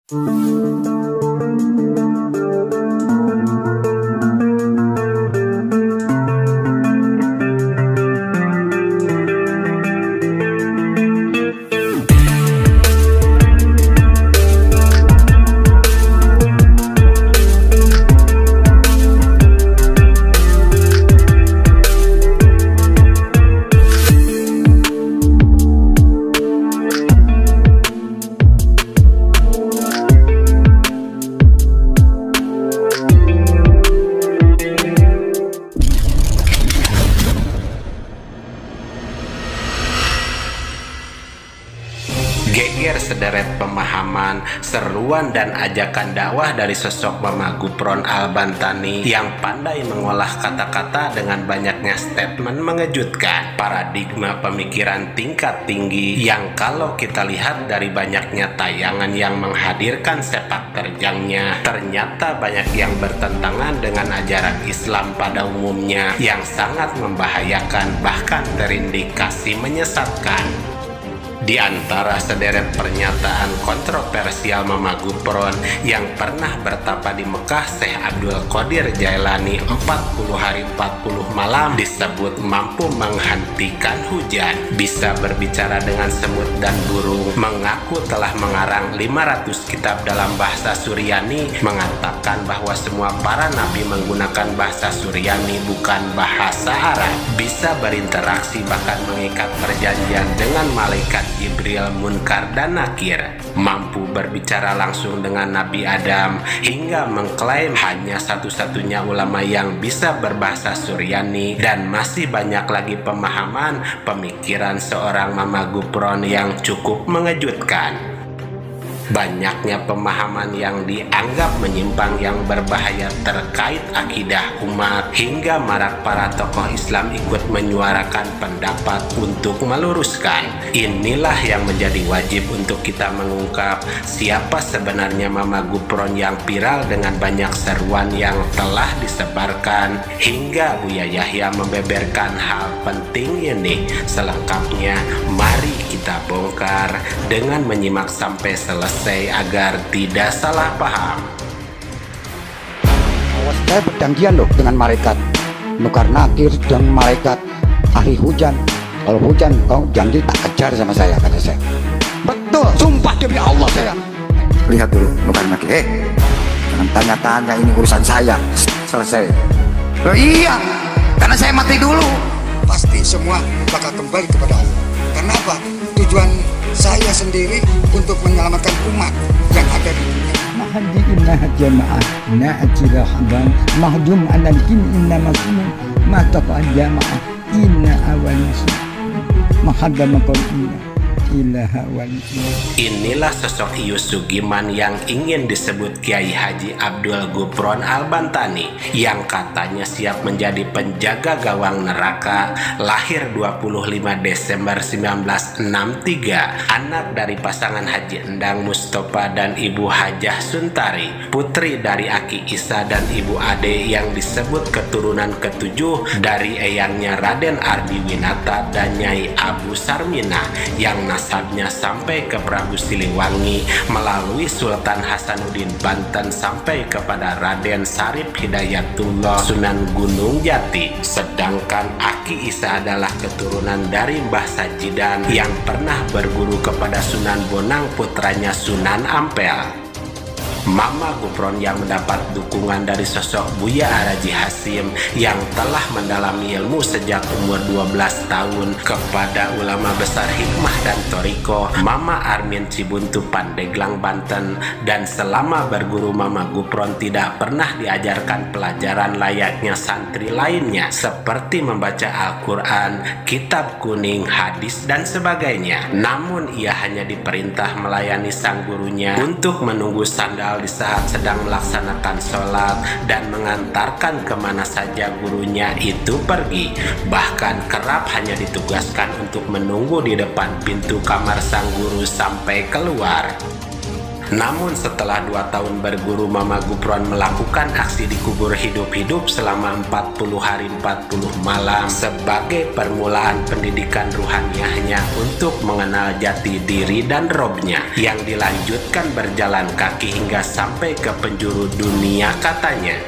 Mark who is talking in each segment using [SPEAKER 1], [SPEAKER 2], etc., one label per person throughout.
[SPEAKER 1] Geger sederet pemahaman, seruan dan ajakan dakwah dari sosok Mama Gufron Al-Bantani yang pandai mengolah kata-kata dengan banyaknya statement mengejutkan, paradigma pemikiran tingkat tinggi yang kalau kita lihat dari banyaknya tayangan yang menghadirkan sepak terjangnya, ternyata banyak yang bertentangan dengan ajaran Islam pada umumnya yang sangat membahayakan bahkan terindikasi menyesatkan. Di antara sederet pernyataan kontroversial Mama Gufron yang pernah bertapa di Mekah, Syekh Abdul Qadir Jailani 40 hari 40 malam disebut mampu menghentikan hujan, bisa berbicara dengan semut dan burung, mengaku telah mengarang 500 kitab dalam bahasa Suryani, mengatakan bahwa semua para nabi menggunakan bahasa Suryani bukan bahasa Arab, bisa berinteraksi bahkan mengikat perjanjian dengan malaikat Jibril, Munkar dan Nakir, mampu berbicara langsung dengan Nabi Adam, hingga mengklaim hanya satu-satunya ulama yang bisa berbahasa Suryani, dan masih banyak lagi pemahaman pemikiran seorang Mama Gufron yang cukup mengejutkan. Banyaknya pemahaman yang dianggap menyimpang yang berbahaya terkait akidah umat, hingga marak para tokoh Islam ikut menyuarakan pendapat untuk meluruskan. Inilah yang menjadi wajib untuk kita mengungkap siapa sebenarnya Mama Gufron yang viral dengan banyak seruan yang telah disebarkan, hingga Buya Yahya membeberkan hal penting ini. Selengkapnya mari kita bongkar dengan menyimak sampai selesai agar tidak salah paham.
[SPEAKER 2] Saya berjanjian loh dengan malaikat Munkar Nakir dan malaikat ahli hujan. Kalau hujan kau janji tak kejar sama saya, kata saya. Betul, sumpah demi Allah saya. Lihat dulu Munkar Nakir, jangan tanya-tanya, ini urusan saya. Selesai. Loh iya, karena saya mati dulu. Pasti semua bakal kembali kepada Allah. Karena apa? Tujuan saya sendiri untuk menyelamatkan umat yang ada di dunia. Mahdi inna jamaah na'ajilah haban mahdum analikin inna masunum mataqa jamaah inna awalisi mahadamakum inna ilaha walisi.
[SPEAKER 1] Inilah sosok Iyus Sugiman yang ingin disebut Kiai Haji Abdul Gufron Al-Bantani, yang katanya siap menjadi penjaga gawang neraka. Lahir 25 Desember 1963, anak dari pasangan Haji Endang Mustofa dan Ibu Hajah Suntari, putri dari Aki Isa dan Ibu Ade yang disebut keturunan ketujuh dari eyangnya Raden Ardi Winata dan Nyai Abu Sarmina, yang nasabnya sampai ke Prabu Siliwangi melalui Sultan Hasanuddin Banten sampai kepada Raden Sarip Hidayatullah Sunan Gunung Jati. Sedangkan Aki Isa adalah keturunan dari Mbah Sajidan yang pernah berguru kepada Sunan Bonang putranya Sunan Ampel. Mama Gufron yang mendapat dukungan dari sosok Buya Araji Hasim yang telah mendalami ilmu sejak umur 12 tahun kepada ulama besar hikmah dan toriko Mama Armin Cibuntu Pandeglang Banten, dan selama berguru Mama Gufron tidak pernah diajarkan pelajaran layaknya santri lainnya seperti membaca Al-Quran, kitab kuning, hadis dan sebagainya. Namun ia hanya diperintah melayani sang gurunya untuk menunggu sandal di saat sedang melaksanakan sholat dan mengantarkan kemana saja gurunya itu pergi. Bahkan kerap hanya ditugaskan untuk menunggu di depan pintu kamar sang guru sampai keluar. Namun setelah 2 tahun berguru, Mama Gufron melakukan aksi dikubur hidup-hidup selama 40 hari 40 malam sebagai permulaan pendidikan ruhaniahnya untuk mengenal jati diri dan robnya, yang dilanjutkan berjalan kaki hingga sampai ke penjuru dunia katanya.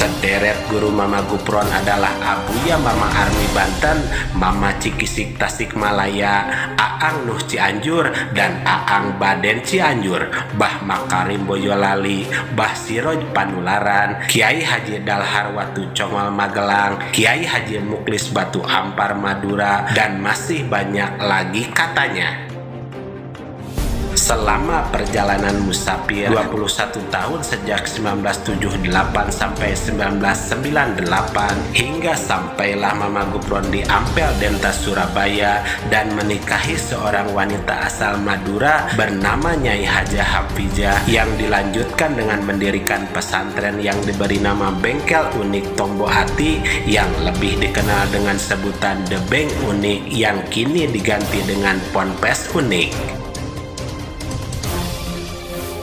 [SPEAKER 1] Sederet guru Mama Gufron adalah Abuya Mama Army Banten, Mama Cikisik Tasikmalaya, Aang Nuh Cianjur, dan Aang Baden Cianjur, Bah Makarim Boyolali, Bah Siroj Panularan, Kiai Haji Dalhar Watu Congol Magelang, Kiai Haji Muklis Batu Ampar Madura, dan masih banyak lagi katanya. Selama perjalanan musafir 21 tahun sejak 1978 sampai 1998 hingga sampailah Mama Gufron di Ampel Denta Surabaya dan menikahi seorang wanita asal Madura bernama Nyai Hajah Hafijah, yang dilanjutkan dengan mendirikan pesantren yang diberi nama Bengkel Unik Tombo Ati yang lebih dikenal dengan sebutan The Bank Unik, yang kini diganti dengan Ponpes Unik.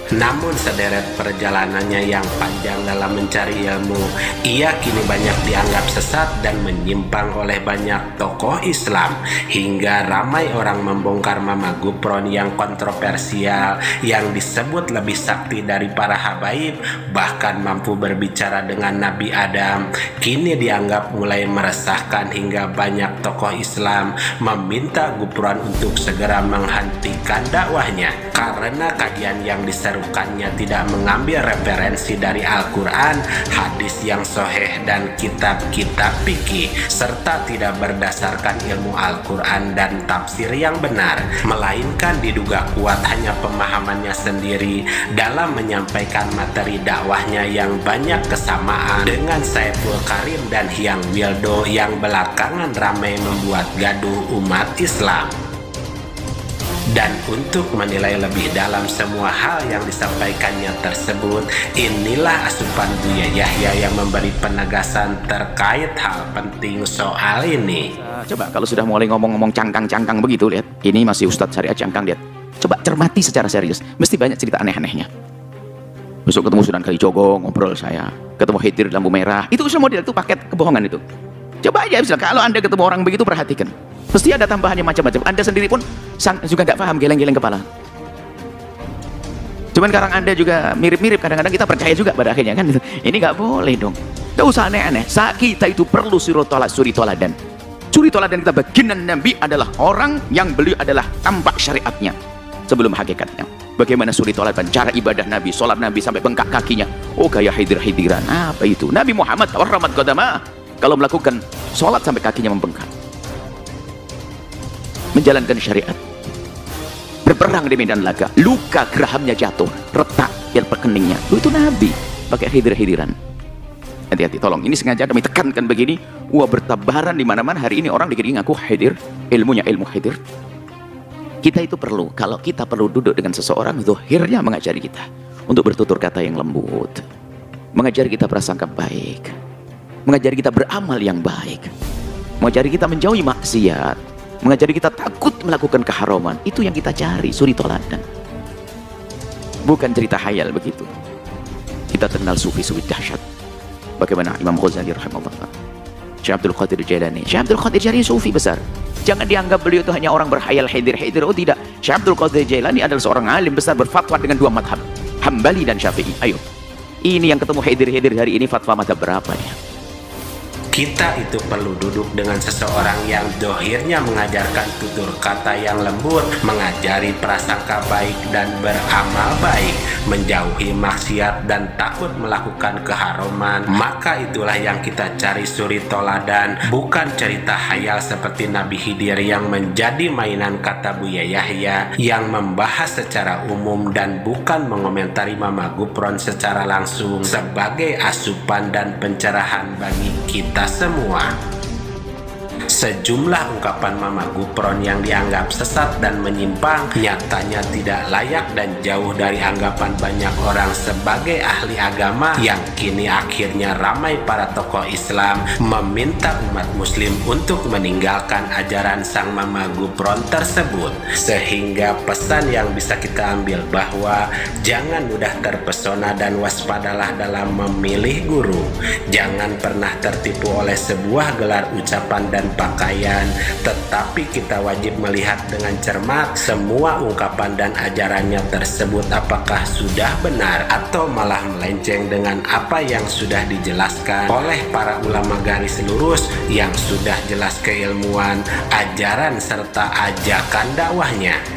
[SPEAKER 1] Namun sederet perjalanannya yang panjang dalam mencari ilmu, ia kini banyak dianggap sesat dan menyimpang oleh banyak tokoh Islam, hingga ramai orang membongkar Mama Gufron yang kontroversial, yang disebut lebih sakti dari para habaib, bahkan mampu berbicara dengan Nabi Adam. Kini dianggap mulai meresahkan hingga banyak tokoh Islam meminta Gufron untuk segera menghentikan dakwahnya karena kajian yang diserukannya tidak mengambil referensi dari Al-Quran, hadis yang sahih, dan kitab-kitab fikih, serta tidak berdasarkan ilmu Al-Quran dan tafsir yang benar, melainkan diduga kuat hanya pemahamannya sendiri dalam menyampaikan materi dakwahnya yang banyak kesamaan dengan Saiful Karim dan Hyang Wildo yang belakangan ramai membuat gaduh umat Islam. Dan untuk menilai lebih dalam semua hal yang disampaikannya tersebut, inilah asupan Buya Yahya yang memberi penegasan terkait hal penting soal ini.
[SPEAKER 3] Coba kalau sudah mulai ngomong-ngomong cangkang-cangkang begitu, lihat, ini masih Ustadz Syariat Cangkang, lihat. Coba cermati secara serius, mesti banyak cerita aneh-anehnya. Besok ketemu Sunan Kalijogo, ngobrol saya, ketemu Khidir lampu merah, itu semua model, itu paket kebohongan itu. Coba aja misalnya, kalau Anda ketemu orang begitu, perhatikan. Pasti ada tambahannya macam-macam. Anda sendiri pun juga tidak paham, geleng-geleng kepala. Cuman sekarang Anda juga mirip-mirip, kadang-kadang kita percaya juga pada akhirnya kan. Ini nggak boleh dong. Nggak usah aneh-aneh. Saat kita itu perlu suri toladan. Suri toladan kita bagian Nabi adalah orang yang beliau adalah tampak syariatnya sebelum hakikatnya. Bagaimana suri toladan, cara ibadah Nabi, sholat Nabi sampai bengkak kakinya. Oh, gaya hidir-hidiran. Apa itu? Nabi Muhammad warahmat qadamah kalau melakukan sholat sampai kakinya membengkak. Menjalankan syariat, berperang di medan laga, luka gerahamnya jatuh, retak di perkeningnya, itu Nabi pakai hidir-hidiran. Hati-hati, tolong, ini sengaja kami tekankan begini. Wah, bertabaran di mana-mana hari ini orang dikira ngaku hidir, ilmunya ilmu hidir. Kita itu perlu, kalau kita perlu duduk dengan seseorang, zahirnya mengajari kita untuk bertutur kata yang lembut, mengajari kita prasangka baik, mengajari kita beramal yang baik, mengajari kita menjauhi maksiat, mengajari kita takut melakukan keharaman. Itu yang kita cari, suri toladan, bukan cerita hayal begitu. Kita kenal sufi-sufi dahsyat, bagaimana Imam Ghazali rahimahullah, Syekh Abdul Qadir Jailani. Syekh Abdul Qadir Jailani sufi besar. Jangan dianggap beliau itu hanya orang berhayal hidir-hidir. Oh tidak, Syekh Abdul Qadir Jailani adalah seorang alim besar, berfatwa dengan dua madhab, Hambali dan Syafi'i. Ayo, ini yang ketemu hidir-hidir hari ini, fatwa madhab berapa ya?
[SPEAKER 1] Kita itu perlu duduk dengan seseorang yang dohirnya mengajarkan tutur kata yang lembut, mengajari prasangka baik dan beramal baik, menjauhi maksiat dan takut melakukan keharaman. Maka itulah yang kita cari suri toladan, bukan cerita hayal seperti Nabi Khidir yang menjadi mainan kata Buya Yahya, yang membahas secara umum dan bukan mengomentari Mama Gufron secara langsung sebagai asupan dan pencerahan bagi kita semua. sejumlah ungkapan Mama Gufron yang dianggap sesat dan menyimpang nyatanya tidak layak dan jauh dari anggapan banyak orang sebagai ahli agama yang kini akhirnya ramai para tokoh Islam meminta umat muslim untuk meninggalkan ajaran sang Mama Gufron tersebut. Sehingga pesan yang bisa kita ambil bahwa jangan mudah terpesona dan waspadalah dalam memilih guru. Jangan pernah tertipu oleh sebuah gelar ucapan dan pakaian, tetapi kita wajib melihat dengan cermat semua ungkapan dan ajarannya tersebut apakah sudah benar atau malah melenceng dengan apa yang sudah dijelaskan oleh para ulama garis lurus yang sudah jelas keilmuan, ajaran serta ajakan dakwahnya.